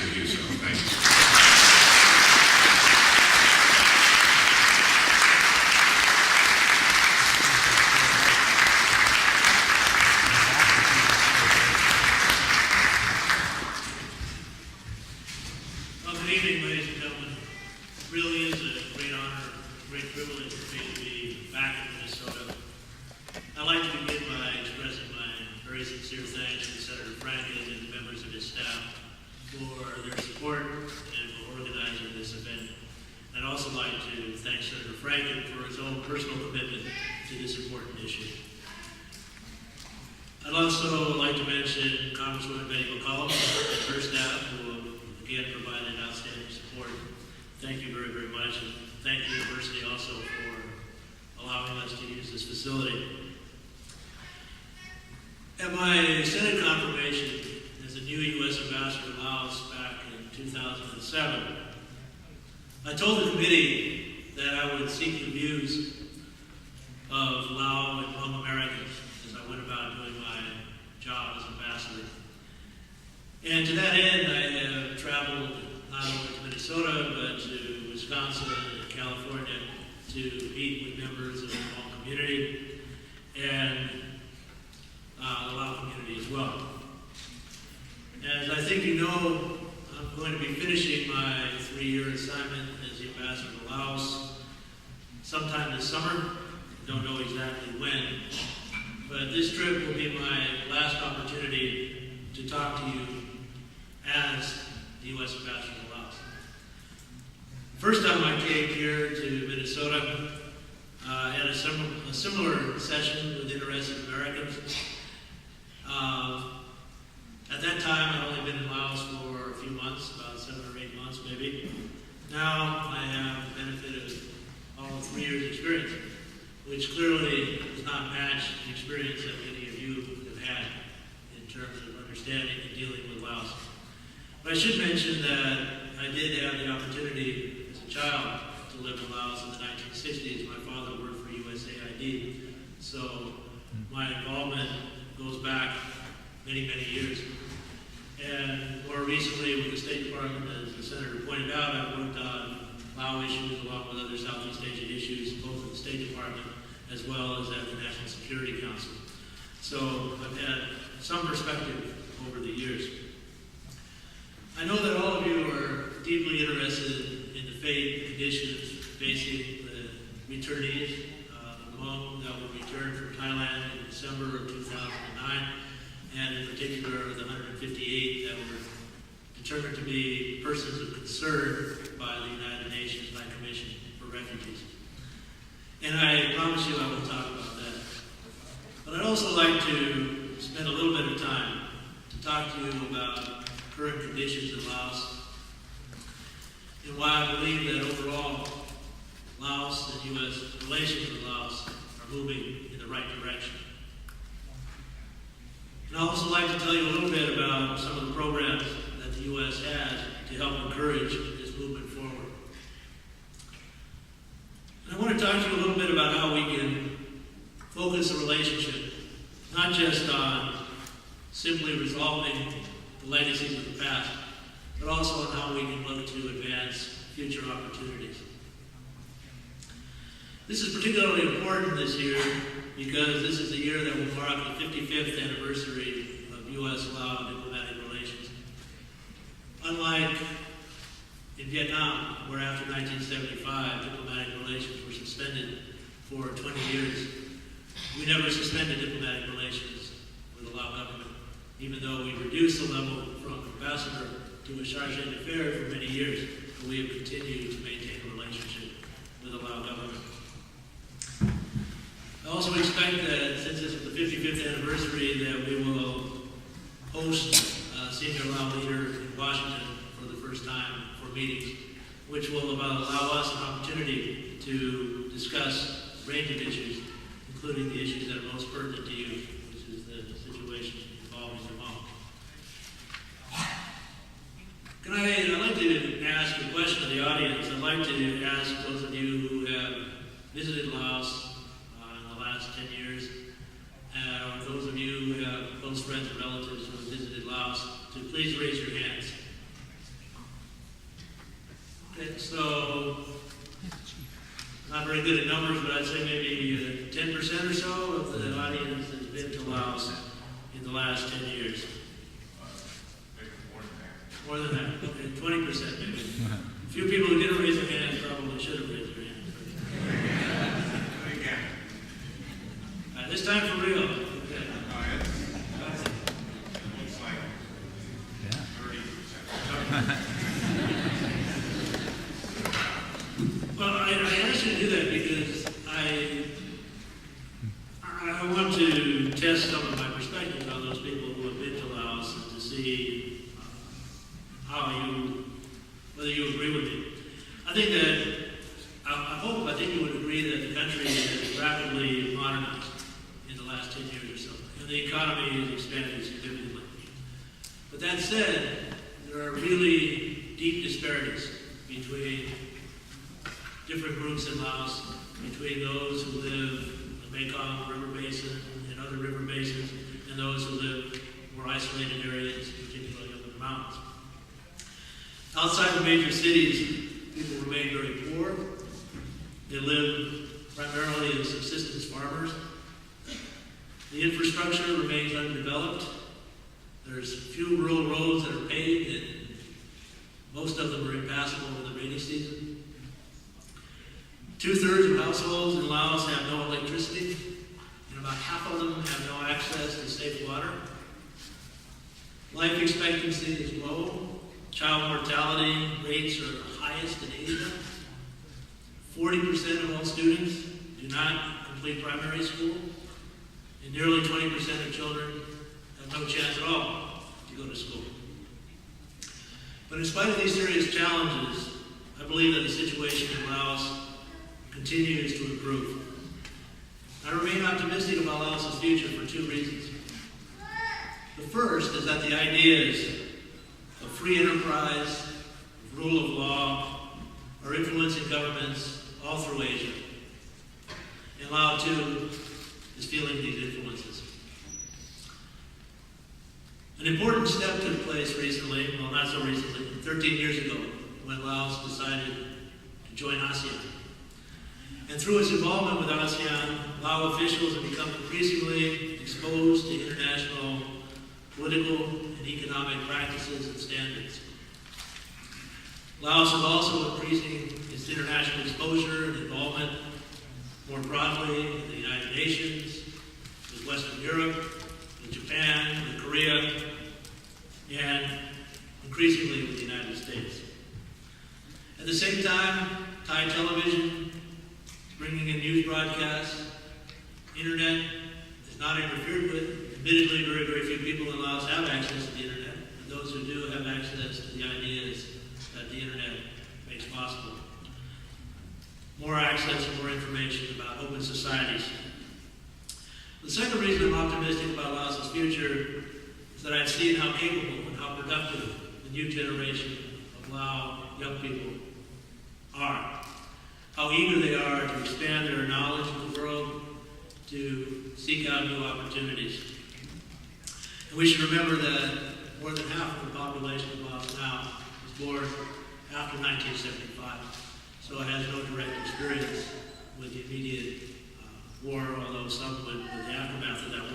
Mr. Huso. Thank you. Well, good evening, ladies and gentlemen. It really is a great honor, a great privilege for me to be back in Minnesota. I'd like to begin by expressing my very sincere thanks to Senator Franken and the members of his staff for their support and for organizing this event. I'd also like to thank Senator Franken for his own personal commitment to this important issue. I'd also like to mention Congresswoman Betty McCollum and her staff, who have again provided outstanding support. Thank you very, very much, and thank the university also for allowing us to use this facility. At my Senate confirmation as a new U.S. ambassador to Laos back in 2007, I told the committee that I would seek the views of Lao and Hmong Americans as I went about doing my job as ambassador. And to that end, I have traveled not only to Minnesota, but to Wisconsin and California to meet with members of the Hmong community and the Lao community as well. As I think you know, I'm going to be finishing my 3-year assignment as the ambassador to Laos sometime this summer. I don't know exactly when, but this trip will be my last opportunity to talk to you as the U.S. ambassador to Laos. First time I came here to Minnesota, I had a similar session with interested Americans. At that time, I'd only been in Laos for a few months, about 7 or 8 months maybe. Now I have the benefit of all of 3 years' experience, which clearly does not match the experience that many of you have had in terms of understanding and dealing with Laos. But I should mention that I did have the opportunity as a child to live in Laos in the 1960s. My father worked for USAID, so my involvement goes back many, many years. And more recently with the State Department, as the Senator pointed out, I've worked on Lao issues along with other Southeast Asian issues, both at the State Department as well as at the National Security Council. So I've had some perspective over the years. I know that all of you are deeply interested in the fate and conditions facing the returnees, the Hmong that were returned from Thailand in December of 2009, and in particular the 158 that were determined to be persons of concern by the United Nations High Commission for Refugees. And I promise you I will talk about that. But I'd also like to spend a little bit of time to talk to you about current conditions in Laos and why I believe that overall Laos and U.S. relations with Laos are moving in the right direction. And I'd also like to tell you a little bit about some of the programs that the U.S. has to help encourage this movement forward. And I want to talk to you a little bit about how we can focus the relationship, not just on simply resolving the legacies of the past, but also on how we can look to advance future opportunities. This is particularly important this year because this is the year that will mark the 55th anniversary of U.S.-Lao diplomatic relations. Unlike in Vietnam, where after 1975 diplomatic relations were suspended for 20 years, we never suspended diplomatic relations with the Lao government, even though we reduced the level from ambassador to a charge d'affaires for many years, but we have continued to maintain a relationship with the Lao government. I also expect that since this is the 55th anniversary that we will host a senior Lao leader in Washington for the first time for meetings, which will allow us an opportunity to discuss a range of issues, including the issues that are most pertinent to you, which is the situation involving Hmong. I'd like to ask a question of the audience. I'd like to ask those of you who have visited Laos in the last 10 years, or those of you who have close friends and relatives who have visited Laos, to please raise your hands. very good at numbers, but I'd say maybe 10% or so of the audience has been to Laos in the last 10 years. More than that. Okay, 20% maybe. A few people who didn't raise their hands probably should have raised their hands. This time for real. Okay. Looks like 30%. Well, I asked you to do that because I want to test some of my perspectives on those people who have been to Laos and to see whether you agree with me. I think that, I think you would agree that the country has rapidly modernized in the last 10 years or so, and the economy has expanded significantly. But that said, there are really deep disparities between different groups in Laos, between those who live in the Mekong River Basin and other river basins, and those who live in more isolated areas, particularly up in the mountains. Outside the major cities, people remain very poor. They live primarily as subsistence farmers. The infrastructure remains undeveloped. There's few rural roads that are paved, and most of them are impassable in the rainy season. 2/3 of households in Laos have no electricity, and about half of them have no access to safe water. Life expectancy is low. Child mortality rates are the highest in Asia. 40% of all students do not complete primary school, and nearly 20% of children have no chance at all to go to school. But in spite of these serious challenges, I believe that the situation in Laos continues to improve. I remain optimistic about Laos's future for two reasons. The first is that the ideas of free enterprise, rule of law, are influencing governments all through Asia. And Laos, too, is feeling these influences. An important step took place recently, well, not so recently, 13 years ago, when Laos decided to join ASEAN. And through its involvement with ASEAN, Lao officials have become increasingly exposed to international political and economic practices and standards. Laos is also increasing its international exposure and involvement more broadly in the United Nations, with Western Europe, with Japan, with Korea, and increasingly with the United States. At the same time, Thai television is bringing in news broadcasts. Internet is not interfered with. Admittedly, very, very few people in Laos have access to the internet, and those who do have access to the ideas that the internet makes possible. More access and more information about open societies. The second reason I'm optimistic about Laos's future is that I've seen how capable and how productive the new generation of Lao young people are. How eager they are to expand their knowledge of the world, to seek out new opportunities. And we should remember that more than half of the population of Laos now was born after 1975, so it has no direct experience with the immediate war, although some with the aftermath of that